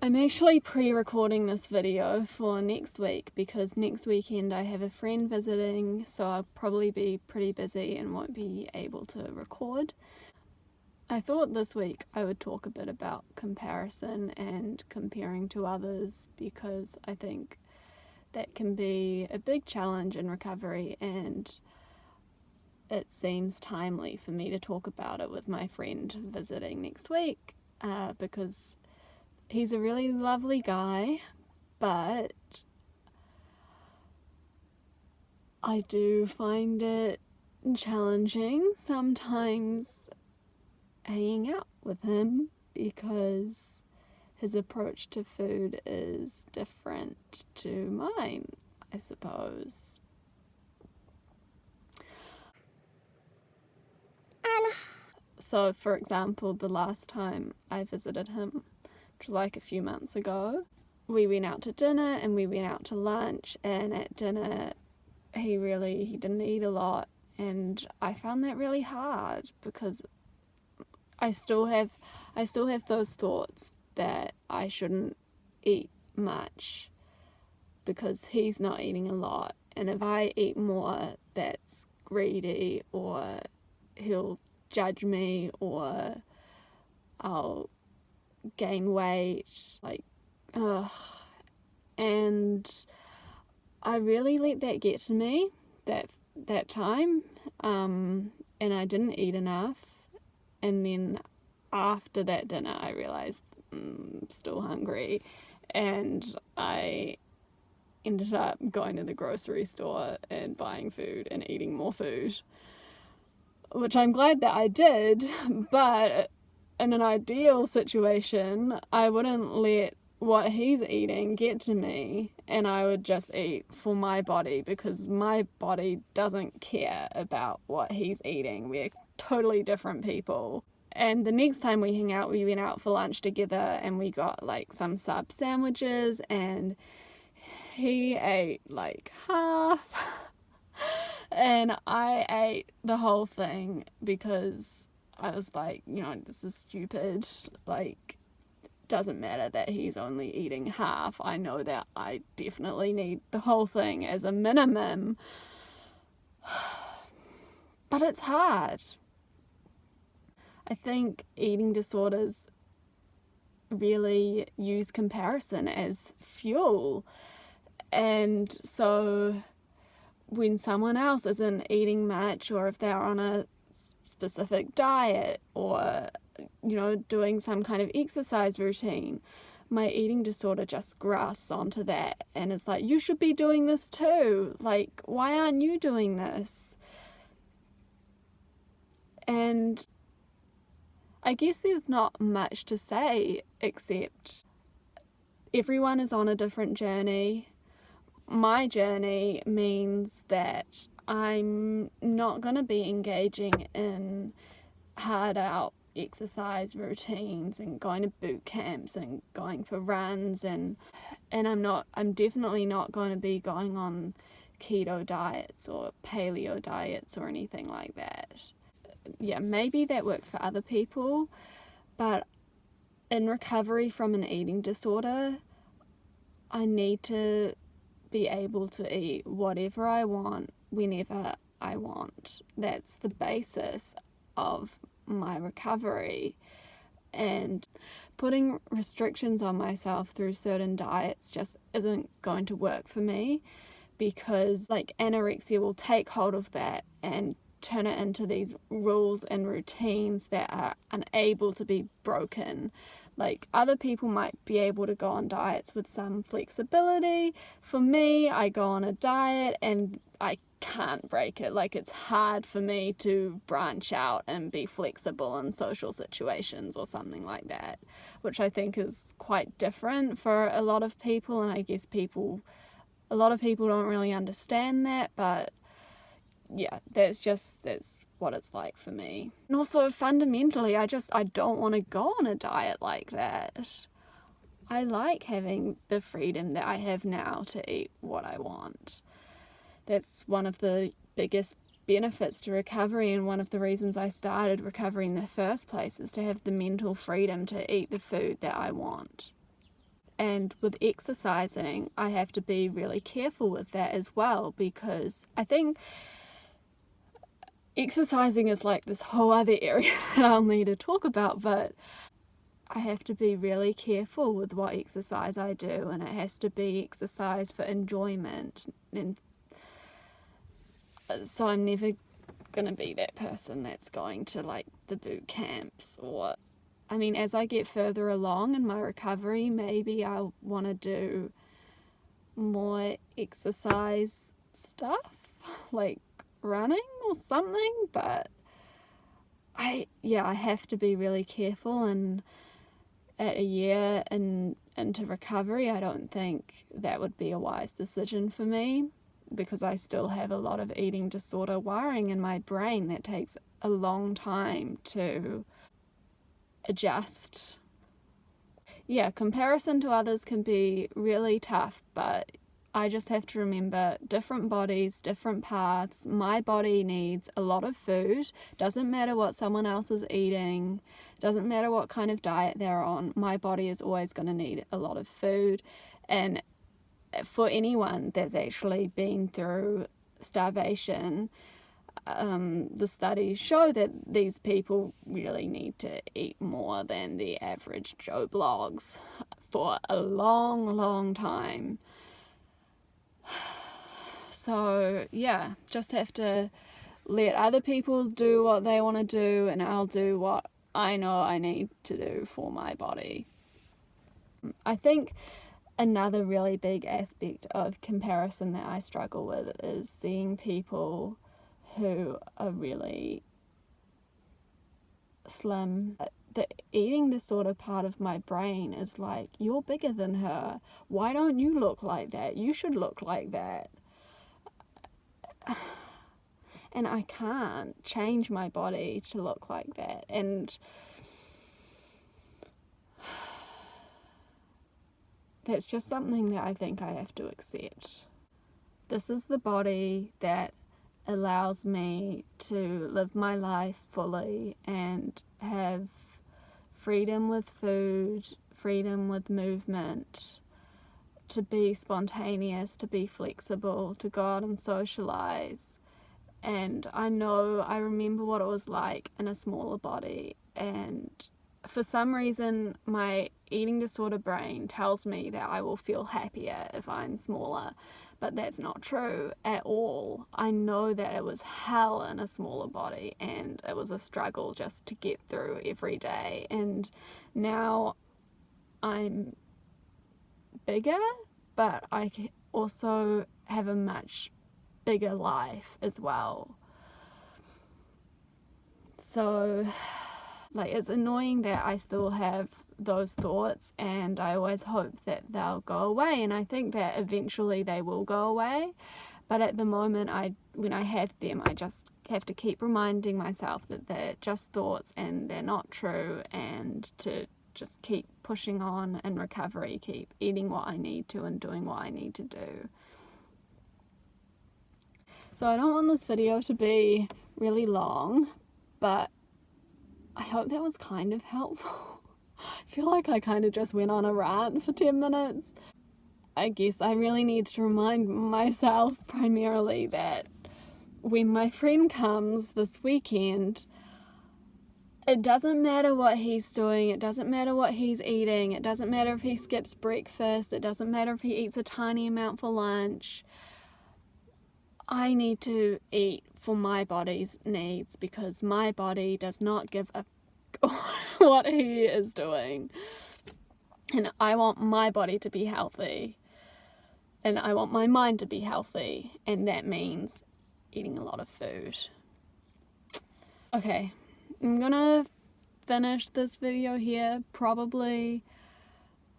I'm actually pre-recording this video for next week because next weekend I have a friend visiting, so I'll probably be pretty busy and won't be able to record. I thought this week I would talk a bit about comparison and comparing to others because I think that can be a big challenge in recovery, and it seems timely for me to talk about it with my friend visiting next week because he's a really lovely guy, but I do find it challenging sometimes hanging out with him because his approach to food is different to mine, I suppose. So, for example, the last time I visited him, which was like a few months ago, we went out to dinner and we went out to lunch, and at dinner he didn't eat a lot, and I found that really hard because I still have those thoughts that I shouldn't eat much because he's not eating a lot, and if I eat more, that's greedy, or he'll judge me, or I'll gain weight, and I really let that get to me that time, and I didn't eat enough, and then after that dinner I realized I'm still hungry, and I ended up going to the grocery store and buying food and eating more food, which I'm glad that I did, but in an ideal situation, I wouldn't let what he's eating get to me, and I would just eat for my body because my body doesn't care about what he's eating. We're totally different people. And the next time we hang out, we went out for lunch together and we got like some sub sandwiches, and he ate like half and I ate the whole thing because I was like, this is stupid. Like, doesn't matter that he's only eating half. I know that I definitely need the whole thing as a minimum. But it's hard. I think eating disorders really use comparison as fuel. And so when someone else isn't eating much, or if they're on a specific diet, or doing some kind of exercise routine, my eating disorder just grasps onto that and it's like, you should be doing this too. Like, why aren't you doing this? And I guess there's not much to say except everyone is on a different journey. My journey means that I'm not going to be engaging in hard out exercise routines and going to boot camps and going for runs, and I'm definitely not going to be going on keto diets or paleo diets or anything like that. Yeah, maybe that works for other people, but in recovery from an eating disorder, I need to be able to eat whatever I want, whenever I want. That's the basis of my recovery. And putting restrictions on myself through certain diets just isn't going to work for me, because anorexia will take hold of that and turn it into these rules and routines that are unable to be broken. Like, other people might be able to go on diets with some flexibility. For me, I go on a diet and I can't break it. Like, it's hard for me to branch out and be flexible in social situations or something like that, which I think is quite different for a lot of people. And I guess a lot of people don't really understand that, but yeah, that's what it's like for me. And also, fundamentally, I don't want to go on a diet like that. I like having the freedom that I have now to eat what I want. That's one of the biggest benefits to recovery, and one of the reasons I started recovery in the first place is to have the mental freedom to eat the food that I want. And with exercising, I have to be really careful with that as well, because I think exercising is like this whole other area that I'll need to talk about, but I have to be really careful with what exercise I do, and it has to be exercise for enjoyment. And so I'm never going to be that person that's going to like the boot camps, or I mean, as I get further along in my recovery, maybe I'll want to do more exercise stuff, like running or something, but I have to be really careful. And at a year into recovery, I don't think that would be a wise decision for me, because I still have a lot of eating disorder wiring in my brain that takes a long time to adjust. Yeah, comparison to others can be really tough, but I just have to remember different bodies, different paths. My body needs a lot of food. Doesn't matter what someone else is eating. Doesn't matter what kind of diet they're on. My body is always going to need a lot of food. And for anyone that's actually been through starvation, the studies show that these people really need to eat more than the average Joe Blogs for a long, long time. So yeah, just have to let other people do what they want to do, and I'll do what I know I need to do for my body. I think another really big aspect of comparison that I struggle with is seeing people who are really slim. The eating disorder part of my brain is like, you're bigger than her. Why don't you look like that? You should look like that. And I can't change my body to look like that. And that's just something that I think I have to accept. This is the body that allows me to live my life fully and have freedom with food, freedom with movement, to be spontaneous, to be flexible, to go out and socialize. And I remember what it was like in a smaller body, and for some reason my eating disorder brain tells me that I will feel happier if I'm smaller, but that's not true at all. I know that it was hell in a smaller body, and it was a struggle just to get through every day. And now I'm bigger, but I also have a much bigger life as well. So like, it's annoying that I still have those thoughts, and I always hope that they'll go away, and I think that eventually they will go away. But at the moment, when I have them, I just have to keep reminding myself that they're just thoughts and they're not true, and to just keep pushing on in recovery, keep eating what I need to and doing what I need to do. So I don't want this video to be really long, but I hope that was kind of helpful. I feel like I kind of just went on a rant for 10 minutes. I guess I really need to remind myself primarily that when my friend comes this weekend, it doesn't matter what he's doing, it doesn't matter what he's eating, it doesn't matter if he skips breakfast, it doesn't matter if he eats a tiny amount for lunch. I need to eat for my body's needs, because my body does not give a what he is doing. And I want my body to be healthy, and I want my mind to be healthy, and that means eating a lot of food. Okay, I'm gonna finish this video here. Probably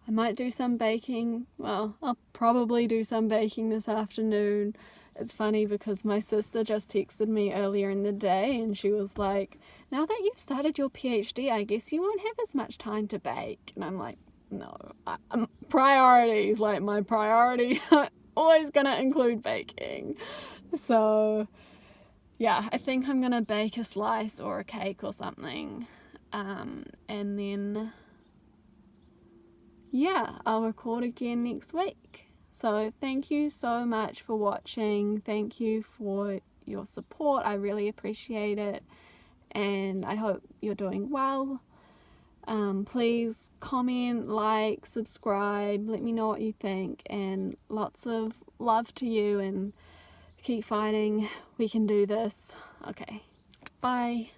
I might do some baking. Well, I'll probably do some baking this afternoon. It's funny because my sister just texted me earlier in the day, and she was like, now that you've started your PhD, I guess you won't have as much time to bake. And I'm like, no, priorities, like my priority always gonna include baking. So yeah, I think I'm gonna bake a slice or a cake or something, and then yeah, I'll record again next week. So thank you so much for watching. Thank you for your support. I really appreciate it, and I hope you're doing well. Please comment, like, subscribe, let me know what you think, and lots of love to you, and keep fighting. We can do this. Okay, bye.